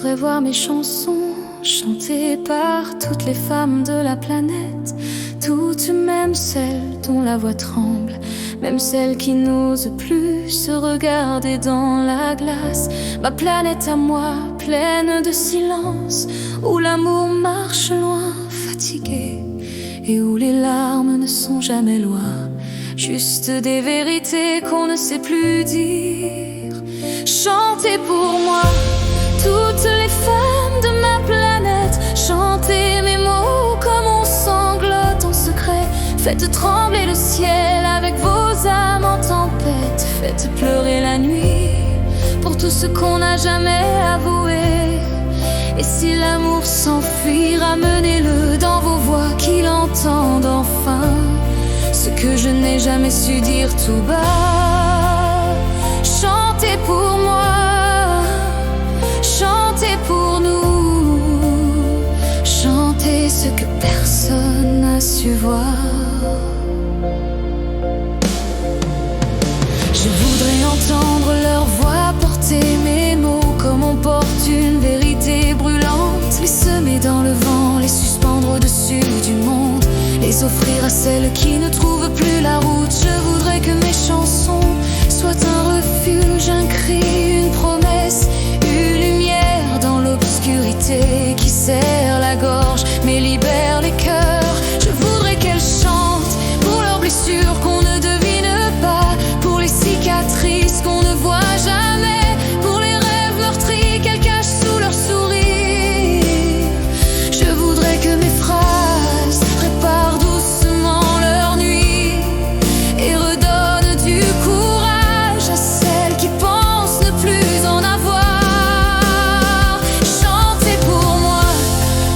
voudrais voir mes chansons chantées par toutes les femmes de la planète, toutes, même celles dont la voix tremble, même celles qui n'osent plus se regarder dans la glace. Ma planète à moi, pleine de silence, où l'amour marche loin, fatigué, et où les larmes ne sont jamais loin, juste des vérités qu'on ne sait plus dire. Chantez pour moi, toutes les femmes de ma planète, chantez mes mots comme on sanglote en secret. Faites trembler le ciel avec vos âmes en tempête. Faites pleurer la nuit pour tout ce qu'on n'a jamais avoué. Et si l'amour s'enfuit, ramenez-le dans vos voix, qu'il entende enfin ce que je n'ai jamais su dire tout bas. Chantez pour moi, chantez pour nous, chantez ce que personne n'a su voir. Je voudrais entendre leur voix porter mes mots comme on porte une vérité brûlante, les semer dans le vent, les suspendre au-dessus du monde, les offrir à celles qui ne trouvent plus la route. Je voudrais que mes chansons soient un refuge, un cri, une promesse, une lumière dans l'obscurité qui serre la gorge mais libère les cœurs. Je voudrais qu'elles chantent pour leurs blessures qu'on ne devine pas, pour les cicatrices qu'on ne voit jamais, pour les rêves meurtris qu'elles cachent sous leur sourire. Je voudrais que mes phrases préparent doucement leur nuit et redonnent du courage à celles qui pensent ne plus en avoir. Chantez pour moi,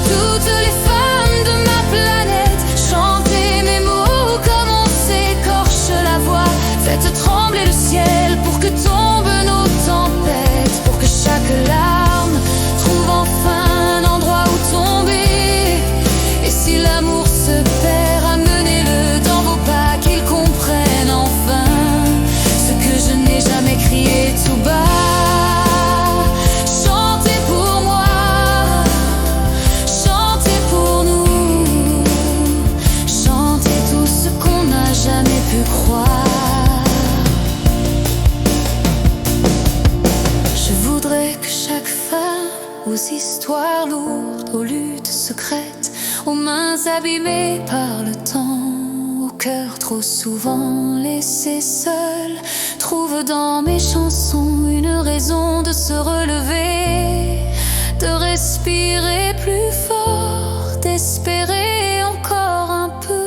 toutes les femmes de ma planète, chantez mes mots comme on s'écorche la voix. Faites trembler le ciel pour que tombent nos tempêtes, pour que chaque larme trouve enfin un endroit où tomber. Et si l'amour se perd, amenez-le dans vos pas, qu'il comprenne enfin ce que je n'ai jamais crié tout bas. Chantez pour moi, chantez pour nous, chantez tout ce qu'on n'a jamais pu croire. Je voudrais que chaque femme, aux histoires lourdes, aux luttes secrètes, aux mains abîmées par le temps, au cœur trop souvent laissé seul, trouve dans mes chansons une raison de se relever, de respirer plus fort, d'espérer encore un peu.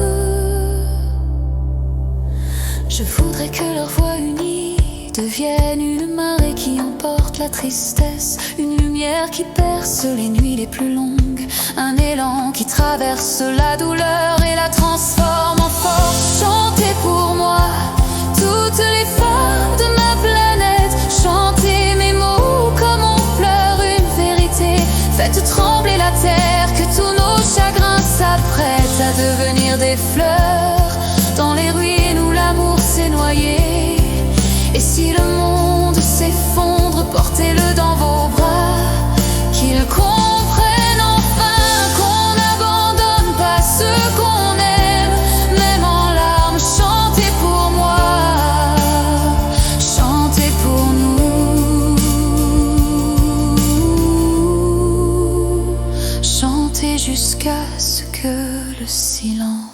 Je voudrais que leur voix unie devienne une marée qui emporte la tristesse, une lumière qui perce les nuits les plus longues, un élan qui traverse la douleur et la transforme en force. Chantez pour moi, toutes les femmes de ma planète, chantez mes mots comme on pleure une vérité. Faites trembler la terre, que tous nos chagrins s'apprêtent à devenir des fleurs dans les ruines où l'amour s'est noyé. Et si le monde s'effondre, portez-le dans vos bras, qu'ils comprennent enfin qu'on n'abandonne pas ceux qu'on aime, même en larmes. Chantez pour moi, chantez pour nous, chantez jusqu'à ce que le silence